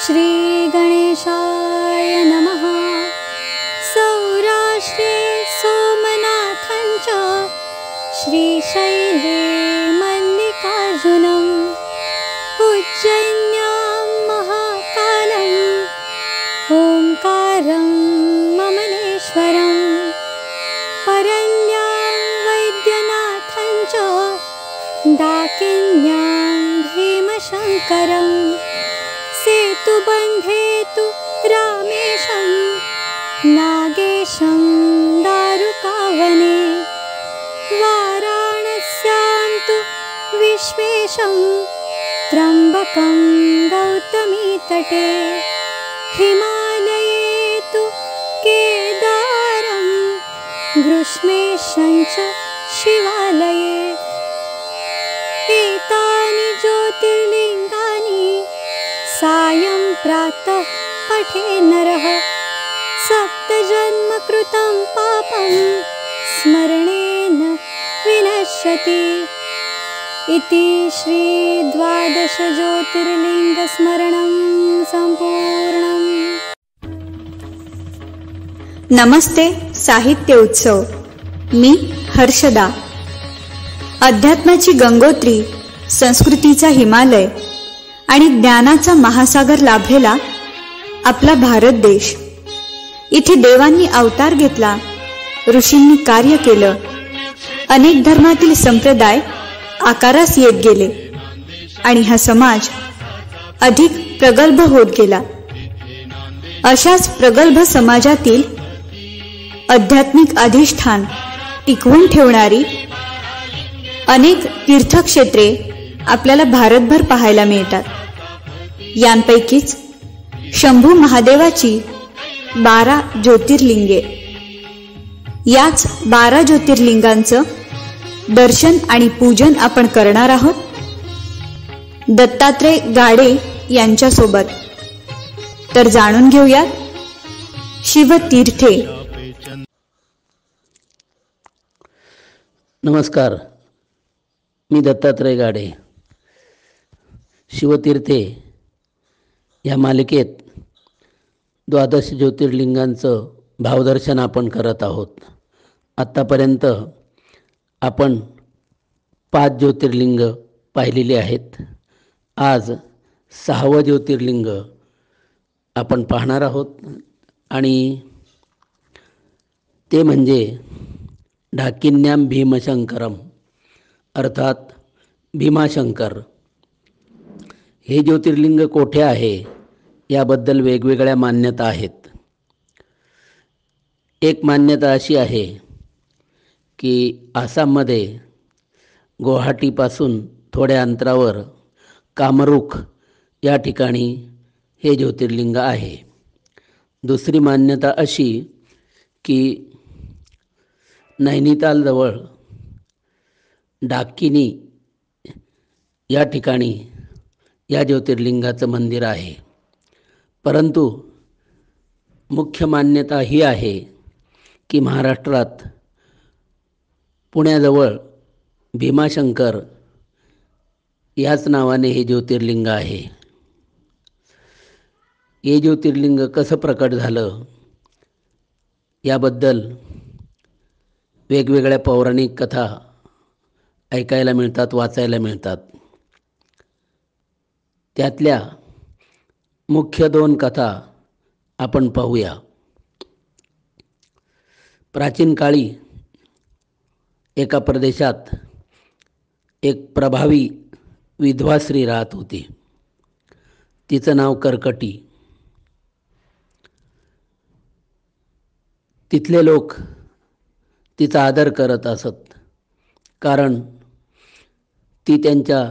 श्री गणेशाय नमः। सौराष्ट्रे सोमनाथं च श्रीशैले मल्लिकार्जुनम् उज्जयिन्यां महाकालम् ओंकारं ममलेश्वरम् परल्यां वैद्यनाथं च डाकिन्यां भीमशङ्करम् सेतुबन्धे तु रामेशं नागेशं दारुकावने वाराणस्यां तु विश्वेशं त्र्यम्बकं गौतमीतटे हिमालये तु केदारं ग्रीष्मेशं च शिवालये एतानि ज्योतिर्लिङ्गानि सायं प्रातः पठे नरः सप्तजन्म कृतं पापं स्मरणेन विनश्यति इति श्री द्वादश ज्योतिर्लिंग स्मरणं संपूर्णम्। नमस्ते साहित्य उत्सव। मी हर्षदा। अध्यात्माची गंगोत्री, संस्कृतीचा हिमालय आणि ज्ञानाचा महासागर लाभलेला आपला भारत देश। इथे देवांनी अवतार घेतला, ऋषींनी कार्य केलं, अनेक धर्मातील संप्रदाय आकारास येत गेले आणि हा समाज अधिक प्रगल्भ होत गेला। अशाच प्रगल्भ समाजातील आध्यात्मिक अधिष्ठान टिकवून ठेवणारी अनेक तीर्थक्षेत्रे आपल्याला भारतभर पाहायला मिळतात। यांपैकीच शंभू महादेवाची 12 ज्योतिर्लिंगे। याच 12 ज्योतिर्लिंगांचं दर्शन आणि पूजन आपण करणार आहोत दत्तात्रय गाडे यांच्यासोबत। तर जाणून घेऊया शिवतीर्थे। नमस्कार, मी दत्तात्रय गाडे। शिवतीर्थे या मालिकेत 12 ज्योतिर्लिंगांचं भावदर्शन आपण करत आहोत। आत्तापर्यंत आपण 5 ज्योतिर्लिंग पाहिलेली आहेत। आज 6वं ज्योतिर्लिंग आपण पाहणार आहोत आणि ते म्हणजे डाकिन्याम भीमशंकरम अर्थात भीमाशंकर। हे ज्योतिर्लिंग कोठे आहे याबद्दल वेगवेगळ्या मान्यता आहेत। एक मान्यता अशी आहे की आसाममध्ये गुवाहाटीपासून थोड्या अंतरावर कामरूख या ठिकाणी हे ज्योतिर्लिंग आहे। दुसरी मान्यता अशी की नैनितालजवळ डाकिनी या ठिकाणी या ज्योतिर्लिंगाचं मंदिर आहे। परंतु मुख्य मान्यता ही आहे की महाराष्ट्रात पुण्याजवळ भीमाशंकर याच नावाने हे ज्योतिर्लिंग आहे। हे ज्योतिर्लिंग कसं प्रकट झालं याबद्दल वेगवेगळ्या पौराणिक कथा ऐकायला मिळतात, वाचायला मिळतात। त्यातल्या मुख्य 2 कथा आपण पाहूया। प्राचीन काळी एका प्रदेशात एक प्रभावी विधवा स्त्री राहत होती। तिचं नाव कर्कटी। तिथले लोक तिचा आदर करत असत, कारण ती त्यांच्या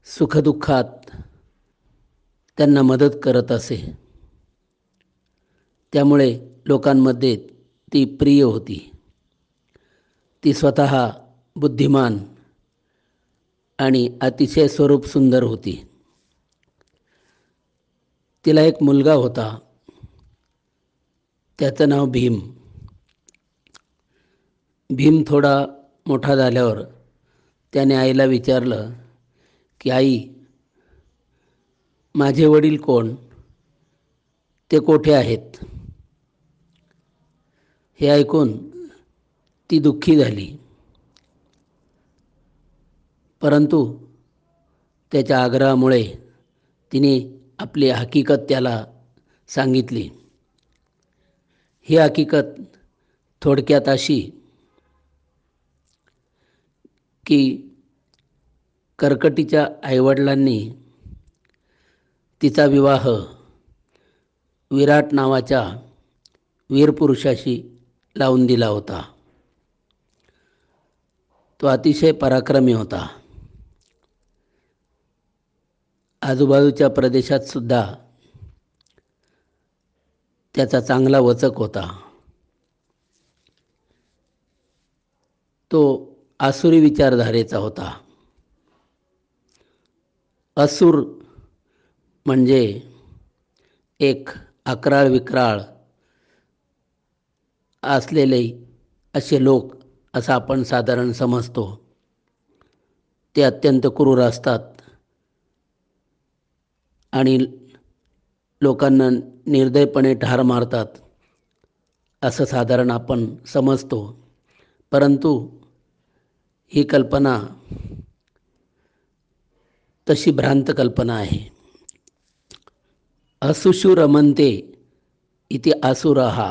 सुखदुःखात त्यांना मदत करत असे। त्यामुळे लोकांमध्ये ती प्रिय होती। ती स्वतः बुद्धिमान आणि अतिशय स्वरूप सुंदर होती। तिला एक मुलगा होता, त्याचं नाव भीम। भीम थोडा मोठा झाल्यावर त्याने आईला विचारलं की आई, माझे वडील कोण ते कोठे आहेत? हे ऐकून ती दुःखी झाली, परंतु त्याच्या आग्रहामुळे तिने आपली हकीकत त्याला सांगितली. ही हकीकत थोडक्यात अशी की कर्कटीच्या आईवडिलांनी तिचा विवाह विराट नावाच्या वीरपुरुषाशी लावून दिला होता. तो अतिशय पराक्रमी होता. आजूबाजूच्या प्रदेशात सुद्धा त्याचा चांगला वचक होता. तो आसुरी विचारधारेचा होता. असुर म्हणजे एक अकराळ विक्राळ असलेले असे लोक असं आपण साधारण समजतो. ते अत्यंत क्रूर असतात आणि लोकांना निर्दयपणे ठार मारतात असं साधारण आपण समजतो. परंतु ही कल्पना तशी भ्रांत कल्पना आहे. असुषु रमन्ते इति असुरः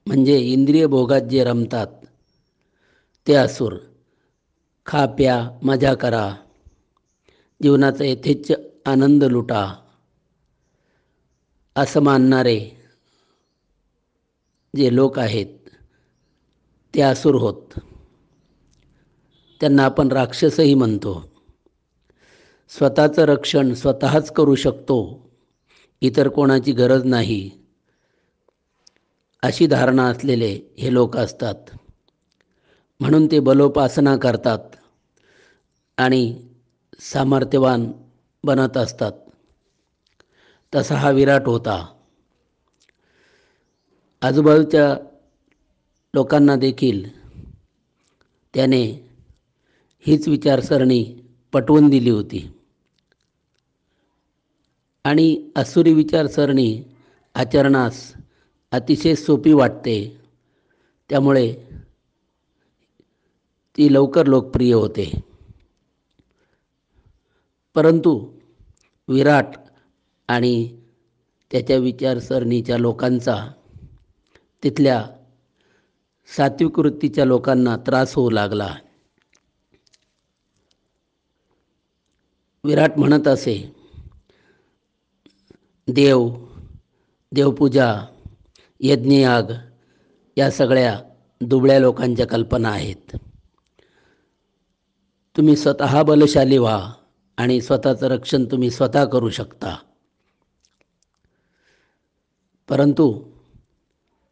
म्हणजे इंद्रिय भोगात जे रमतात ते असुर. खा प्या मजा करा, जीवनाचा यथेच्छ आनंद लुटा असं मानणारे जे लोक आहेत ते असुर होत. त्यांना आपण राक्षसही म्हणतो. स्वतःचं रक्षण स्वतःच करू शकतो, इतर कोणाची गरज नाही अशी धारणा असलेले हे लोक असतात. म्हणून ते बलोपासना करतात आणि सामर्थ्यवान बनत असतात. तसा हा विराट होता. आजूबाजूच्या लोकांना देखील त्याने हीच विचारसरणी पटवून दिली होती आणि आसुरी विचारसरणी आचरणास अतिशय सोपी वाटते, त्यामुळे ती लवकर लोकप्रिय होते. परंतु विराट आणि त्याच्या विचारसरणीच्या लोकांचा तिथल्या सात्विक वृत्तीच्या लोकांना त्रास होऊ लागला. विराट म्हणत असे, देवपूजा, यज्ञयाग या सगळ्या दुबळ्या लोकांच्या कल्पना आहेत. तुम्ही स्वतः बलशाली व्हा आणि स्वतःचं रक्षण तुम्ही स्वतः करू शकता. परंतु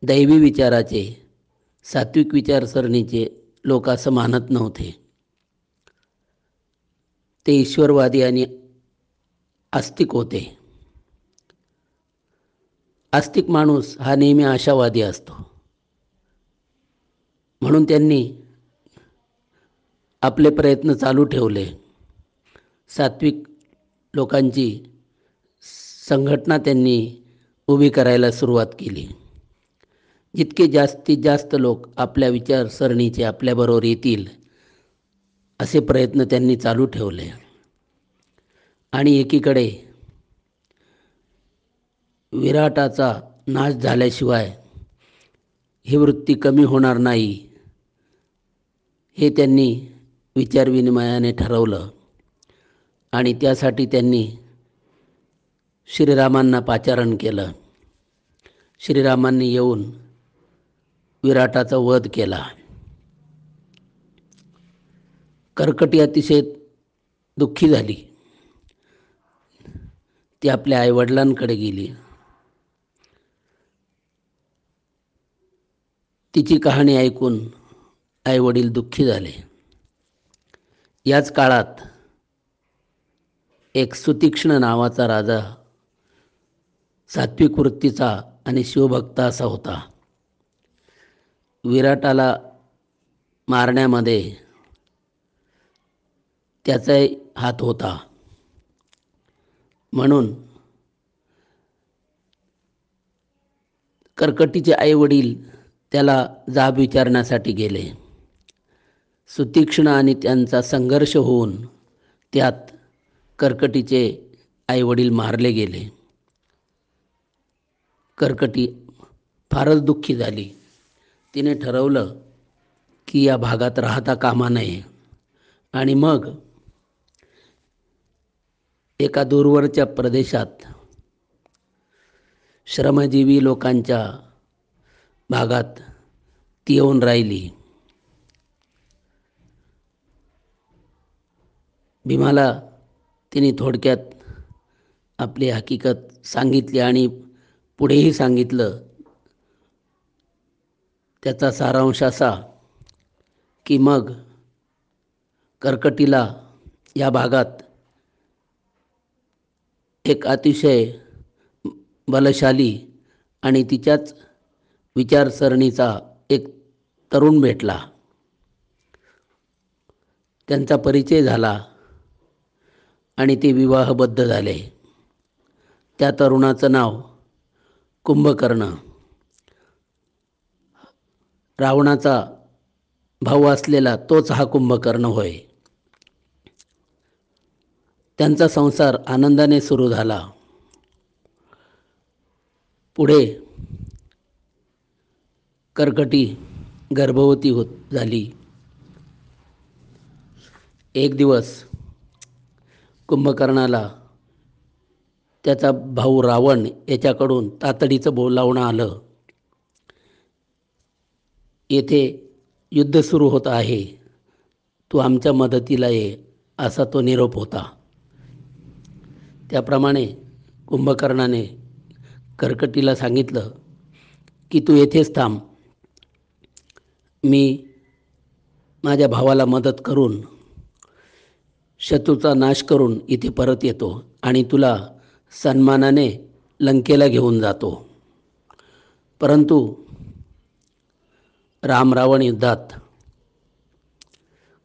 दैवी विचाराचे, सात्विक विचारसरणीचे लोक असं मानत नव्हते. ते ईश्वरवादी आणि आस्तिक होते. आस्तिक माणूस हा नेहमी आशावादी असतो. म्हणून त्यांनी आपले प्रयत्न चालू ठेवले. सात्विक लोकांची संघटना त्यांनी उभी करायला सुरुवात केली. जितके जास्तीत जास्त लोक आपल्या विचारसरणीचे आपल्याबरोबर येतील असे प्रयत्न त्यांनी चालू ठेवले. आणि एकीकडे विराटाचा नाश झाल्याशिवाय ही वृत्ती कमी होणार नाही हे त्यांनी विचारविनिमयाने ठरवलं आणि त्यासाठी त्यांनी श्रीरामांना पाचारण केलं. श्रीरामांनी येऊन विराटाचा वध केला. कर्कटी अतिशय दुःखी झाली. ती आपल्या आईवडिलांकडे गेली. तिची कहाणी ऐकून आईवडील दुःखी झाले. याच काळात एक सुतीक्ष्ण नावाचा राजा सात्विक वृत्तीचा आणि शिवभक्त असा होता. विराटाला मारण्यामध्ये त्याचाही हात होता. म्हणून कर्कटीचे आईवडील त्याला जाब विचारण्यासाठी गेले. सुतीक्ष्ण आणि त्यांचा संघर्ष होऊन त्यात कर्कटीचे आईवडील मारले गेले. कर्कटी फारच दुःखी झाली. तिने ठरवलं की या भागात राहता कामा नये आणि मग एका दूरवरच्या प्रदेशात श्रमजीवी लोकांच्या भागात ती येऊन राहिली. भीमाला तिने थोडक्यात आपली हकीकत सांगितली आणि पुढेही सांगितलं. त्याचा सारांश असा की मग कर्कटीला या भागात एक अतिशय बलशाली आणि तिच्याच विचारसरणीचा एक तरुण भेटला. त्यांचा परिचय झाला आणि ते विवाहबद्ध झाले. त्या तरुणाचं नाव कुंभकर्ण. रावणाचा भाऊ असलेला तोच हा कुंभकर्ण होय. त्यांचा संसार आनंदाने सुरू झाला. पुढे कर्कटी गर्भवती झाली. एक दिवस कुंभकर्णाला त्याचा भाऊ रावण याच्याकडून तातडीचं बोलावणं आलं. येथे युद्ध सुरू होत आहे, तू आमच्या मदतीला ये, असा तो निरोप होता. त्याप्रमाणे कुंभकर्णाने कर्कटीला सांगितलं की तू येथेच थांब, मी माझ्या भावाला मदत करून शत्रूचा नाश करून इथे परत येतो आणि तुला सन्मानाने लंकेला घेऊन जातो. परंतु राम रावण युद्धात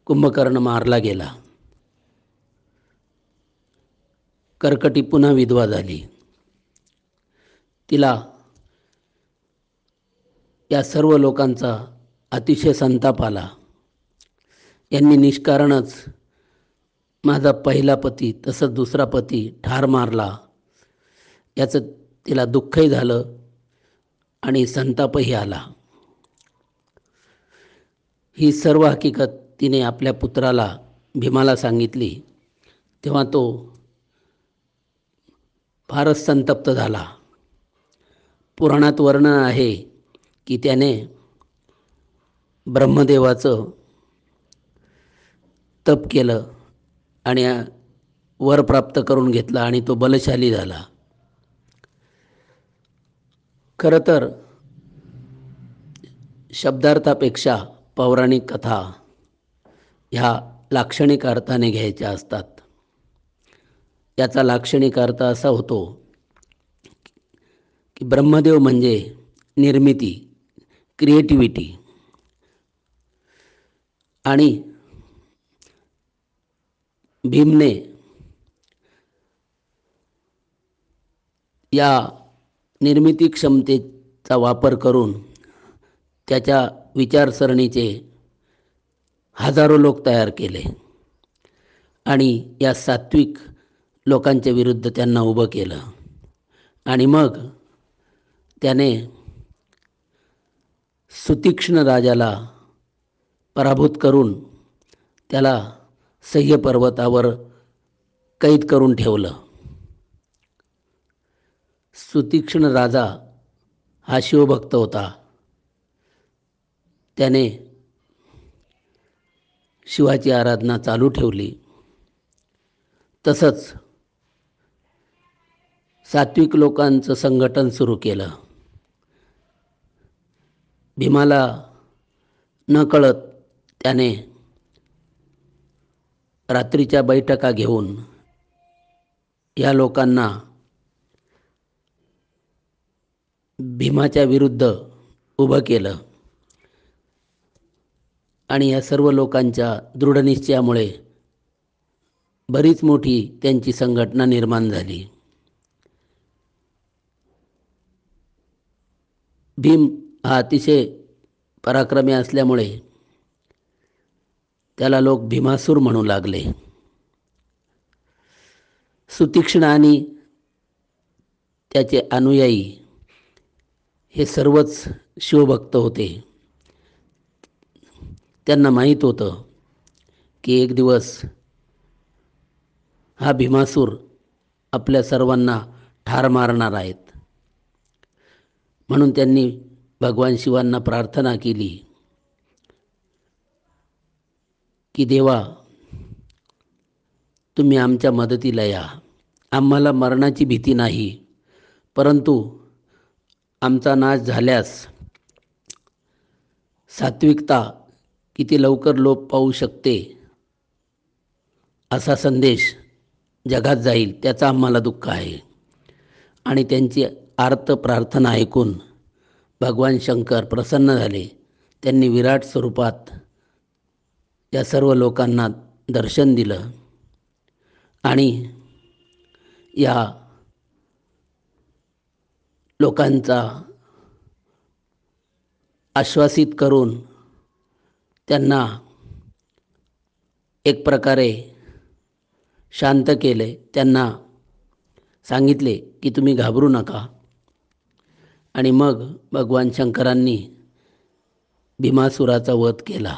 कुंभकर्ण मारला गेला. कर्कटी पुन्हा विधवा झाली. तिला या सर्व लोकांचा अतिशय संताप आला. यांनी निष्कारणच माझा पहिला पती तसंच दुसरा पती ठार मारला, याचं तिला दुःखही झालं आणि संतापही आला. ही सर्व हकीकत तिने आपल्या पुत्राला भीमाला सांगितली. तेव्हा तो फारच संतप्त झाला. पुराणात वर्णन आहे की त्याने ब्रह्मदेवाचं तप केलं आणि वर प्राप्त करून घेतला आणि तो बलशाली झाला. खरं तर शब्दार्थापेक्षा पौराणिक कथा ह्या लाक्षणिक अर्थाने घ्यायच्या असतात. याचा लाक्षणिक अर्थ असा होतो की ब्रह्मदेव म्हणजे निर्मिती, क्रिएटिव्हिटी, आणि भीमने या निर्मिती क्षमतेचा वापर करून त्याच्या विचारसरणीचे हजारो लोक तयार केले आणि या सात्विक लोकांच्या विरुद्ध त्यांना उभं केलं. आणि मग त्याने सुतीक्ष्ण राजाला पराभूत करून त्याला सह्य पर्वतावर कैद करून ठेवलं. सुतीक्ष्ण राजा हा शिवभक्त होता. त्याने शिवाची आराधना चालू ठेवली. तसंच सात्विक लोकांचं संघटन सुरू केलं. भीमाला नकळत त्याने रात्रीच्या बैठका घेऊन या लोकांना भीमाच्या विरुद्ध उभं केलं आणि या सर्व लोकांच्या दृढनिश्चयामुळे बरीच मोठी त्यांची संघटना निर्माण झाली. भीम हा अतिशय पराक्रमी असल्यामुळे त्याला लोक भीमासूर म्हणू लागले. सुतीक्ष्ण आणि त्याचे अनुयायी हे सर्वच शिवभक्त होते. त्यांना माहीत होतं की एक दिवस हा भीमासूर आपल्या सर्वांना ठार मारणार आहेत. म्हणून त्यांनी भगवान शिवांना प्रार्थना केली की देवा, तुम्ही आमच्या मदतीला या. आम्हाला मरणाची भीती नाही, परंतु आमचा नाश झाल्यास सात्विकता किती लवकर लोप पावू शकते असा संदेश जगात जाईल त्याचा आम्हाला दुःख आहे. आणि त्यांची आर्त प्रार्थना ऐकून भगवान शंकर प्रसन्न झाले. त्यांनी विराट स्वरूपात या सर्व लोकांना दर्शन दिलं आणि या लोकांचा आश्वासित करून त्यांना एक प्रकारे शांत केले. त्यांना सांगितले की तुम्ही घाबरू नका. आणि मग भगवान शंकरांनी भीमासुराचा वध केला.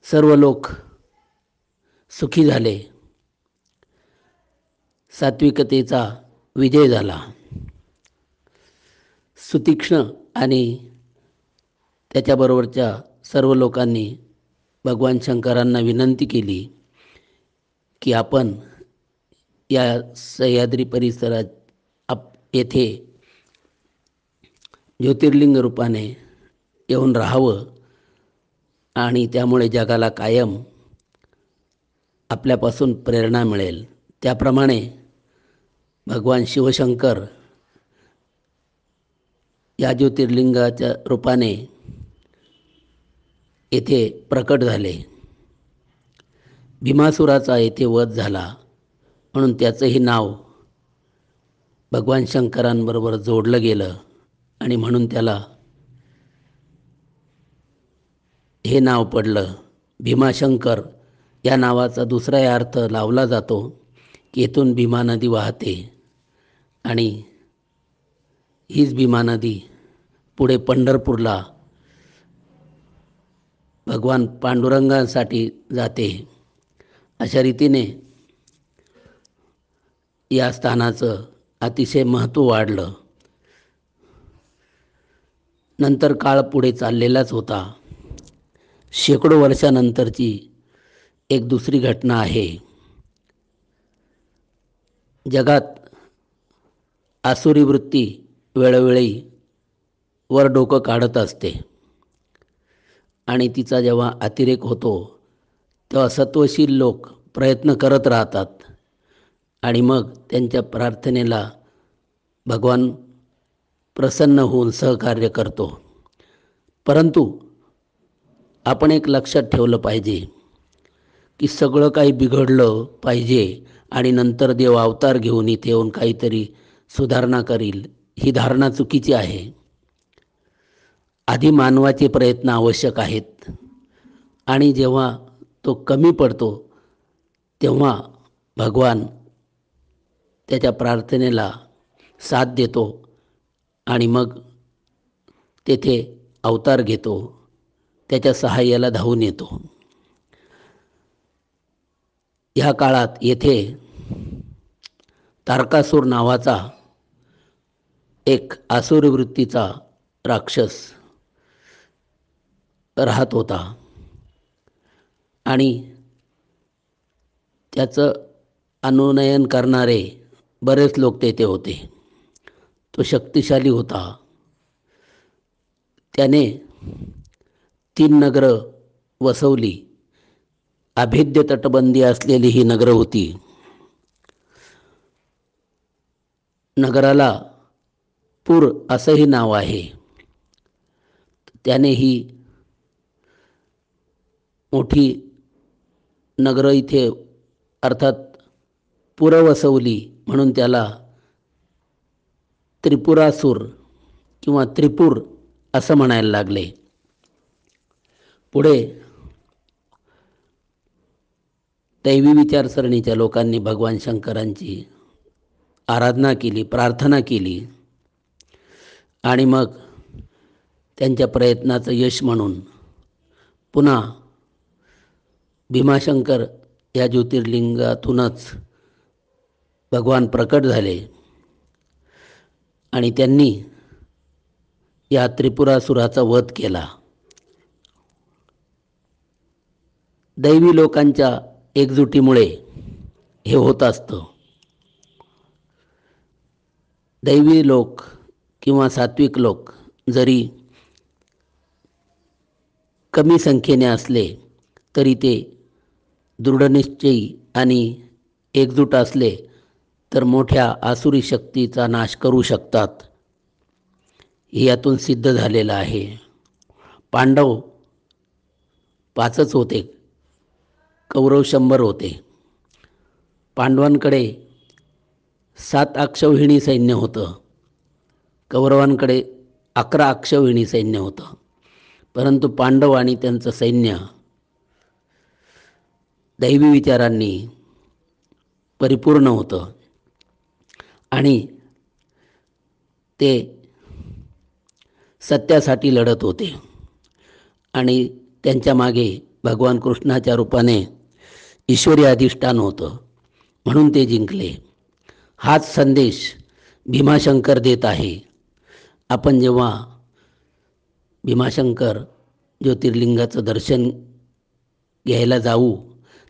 सर्व लोक सुखी झाले. सात्विकतेचा विजय झाला. सुतीक्ष्ण आणि त्याच्याबरोबरच्या सर्व लोकांनी भगवान शंकरांना विनंती केली की आपण या सह्याद्री परिसरात येथे ज्योतिर्लिंग रूपाने येऊन राहावं आणि त्यामुळे जगाला कायम आपल्यापासून प्रेरणा मिळेल. त्याप्रमाणे भगवान शिवशंकर या ज्योतिर्लिंगाच्या रूपाने येथे प्रकट झाले. भीमासुराचा येथे वध झाला म्हणून त्याचंही नाव भगवान शंकरांबरोबर जोडलं गेलं आणि म्हणून त्याला हे नाव पडलं. भीमाशंकर या नावाचा दुसरा अर्थ लावला जातो की येथून भीमा नदी वाहते आणि हीच भीमा नदी पुढे पंढरपूरला भगवान पांडुरंगासाठी जाते. अशा रीतीने या स्थानाचं अतिशय महत्त्व वाढलं. नंतर काळ पुढे चाललेलाच होता. शेकडो वर्षानंतरची एक दुसरी घटना आहे. जगात आसुरी वृत्ती वेळोवेळी वर डोकं काढत असते आणि तिचा जेव्हा अतिरेक होतो तेव्हा सत्वशील लोक प्रयत्न करत राहतात आणि मग त्यांच्या प्रार्थनेला भगवान प्रसन्न होऊन सहकार्य करतो. परंतु आपण एक लक्षात ठेवलं पाहिजे की सगळं काही बिघडलं पाहिजे आणि नंतर देव अवतार घेऊन इथे येऊन काहीतरी सुधारणा करील, ही धारणा चुकीची आहे. आधी मानवाचे प्रयत्न आवश्यक आहेत आणि जेव्हा तो कमी पडतो तेव्हा भगवान त्याच्या प्रार्थनेला साथ देतो आणि मग तेथे अवतार घेतो, त्याच्या सहाय्याला धावून येतो. ह्या काळात येथे तारकासूर नावाचा एक आसुरी वृत्तीचा राक्षस राहत होता आणि त्याचं अनुनयन करणारे बरेच लोक तेथे होते. तो शक्तिशाली होता. त्याने 3 नगरं वसवली. अभेद्य तटबंदी असलेली ही नगरं होती. नगराला पूर असंही नाव आहे. त्याने ही मोठी नगरं इथे अर्थात पुरं वसवली म्हणून त्याला त्रिपुरासूर किंवा त्रिपूर असं म्हणायला लागले. पुढे दैवी विचारसरणीच्या लोकांनी भगवान शंकरांची आराधना केली, प्रार्थना केली आणि मग त्यांच्या प्रयत्नाचं यश म्हणून पुन्हा भीमाशंकर या ज्योतिर्लिंगातूनच भगवान प्रकट झाले आणि त्यांनी या त्रिपुरासुराचा वध केला. दैवी लोकांच्या एकजुटीमुळे हे होत असतं. दैवी लोक किंवा सात्विक लोक जरी कमी संख्येने असले तरी ते दृढनिश्चयी आणि एकजूट असले तर मोठ्या आसुरी शक्तीचा नाश करू शकतात. हे यातून सिद्ध झालेलं आहे. पांडव 5 होते, कौरव 100 होते. पांडवांकडे 7 अक्षौहिणी सैन्य होतं, कौरवांकडे 11 अक्षौहिणी सैन्य होतं. परंतु पांडव आणि त्यांचं सैन्य दैवी विचारांनी परिपूर्ण होतं आणि ते सत्यासाठी लढत होते आणि त्यांच्या मागे भगवान कृष्णाच्या रूपाने ईश्वरी अधिष्ठान होतं, म्हणून ते जिंकले. हाच संदेश भीमाशंकर देत आहे. आपण जेव्हा भीमाशंकर ज्योतिर्लिंगाचं दर्शन घ्यायला जाऊ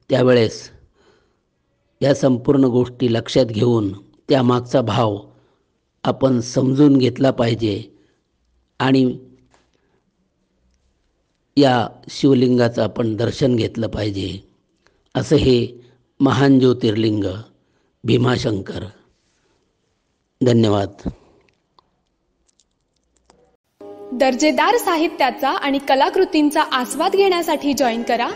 त्यावेळेस या संपूर्ण गोष्टी लक्षात घेऊन त्यामागचा भाव आपण समजून घेतला पाहिजे आणि या शिवलिंगाचं आपण दर्शन घेतलं पाहिजे. असं हे महान ज्योतिर्लिंग भीमाशंकर. धन्यवाद. दर्जेदार साहित्याचा आणि कलाकृतींचा आस्वाद घेण्यासाठी जॉईन करा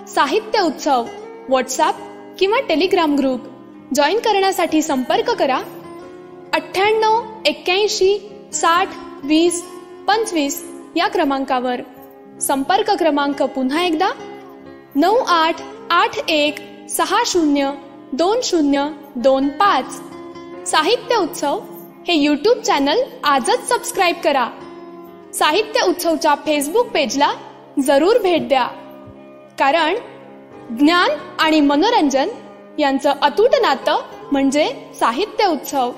साहित्य उत्सव व्हॉट्सॲप किंवा टेलिग्राम ग्रुप. जॉईन करण्यासाठी संपर्क करा 98 81 60 20 25 या क्रमांकावर. संपर्क क्रमांक पुन्हा एकदा 9881 60 2025. साहित्य उत्सव हे यूट्यूब चॅनल आजच सबस्क्राईब करा. साहित्य उत्सवच्या फेसबुक पेजला जरूर भेट द्या, कारण ज्ञान आणि मनोरंजन यांचं अतूट नातं म्हणजे साहित्य उत्सव.